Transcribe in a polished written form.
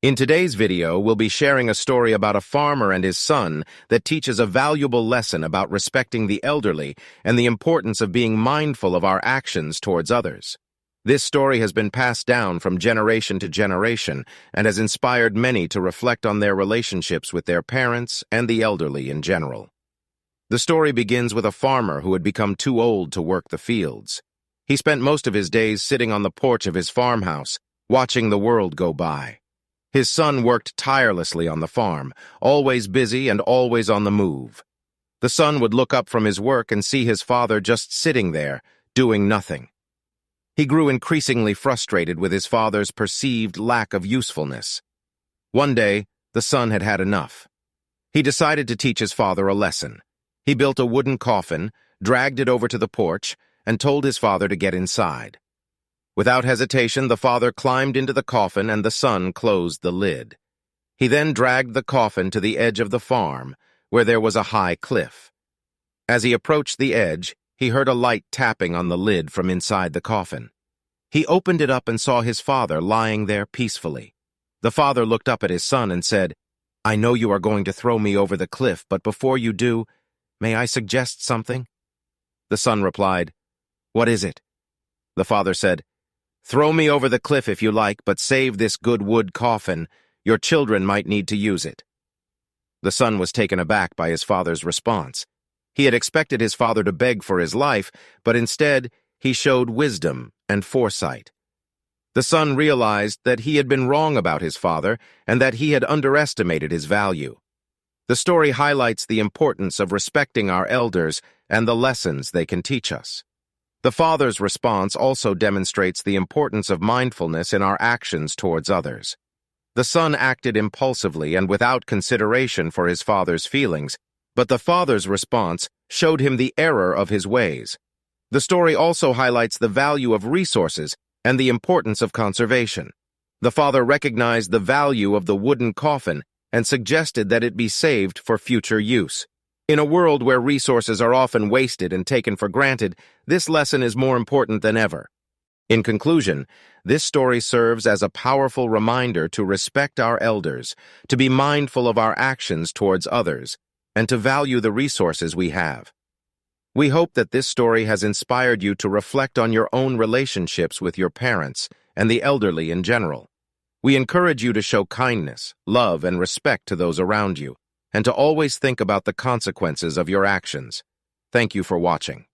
In today's video, we'll be sharing a story about a farmer and his son that teaches a valuable lesson about respecting the elderly and the importance of being mindful of our actions towards others. This story has been passed down from generation to generation and has inspired many to reflect on their relationships with their parents and the elderly in general. The story begins with a farmer who had become too old to work the fields. He spent most of his days sitting on the porch of his farmhouse, watching the world go by. His son worked tirelessly on the farm, always busy and always on the move. The son would look up from his work and see his father just sitting there, doing nothing. He grew increasingly frustrated with his father's perceived lack of usefulness. One day, the son had had enough. He decided to teach his father a lesson. He built a wooden coffin, dragged it over to the porch, and told his father to get inside. Without hesitation, the father climbed into the coffin and the son closed the lid. He then dragged the coffin to the edge of the farm, where there was a high cliff. As he approached the edge, he heard a light tapping on the lid from inside the coffin. He opened it up and saw his father lying there peacefully. The father looked up at his son and said, "I know you are going to throw me over the cliff, but before you do, may I suggest something?" The son replied, "What is it?" The father said, "Throw me over the cliff if you like, but save this good wood coffin. Your children might need to use it." The son was taken aback by his father's response. He had expected his father to beg for his life, but instead he showed wisdom and foresight. The son realized that he had been wrong about his father and that he had underestimated his value. The story highlights the importance of respecting our elders and the lessons they can teach us. The father's response also demonstrates the importance of mindfulness in our actions towards others. The son acted impulsively and without consideration for his father's feelings, but the father's response showed him the error of his ways. The story also highlights the value of resources and the importance of conservation. The father recognized the value of the wooden coffin and suggested that it be saved for future use. In a world where resources are often wasted and taken for granted, this lesson is more important than ever. In conclusion, this story serves as a powerful reminder to respect our elders, to be mindful of our actions towards others, and to value the resources we have. We hope that this story has inspired you to reflect on your own relationships with your parents and the elderly in general. We encourage you to show kindness, love, and respect to those around you, and to always think about the consequences of your actions. Thank you for watching.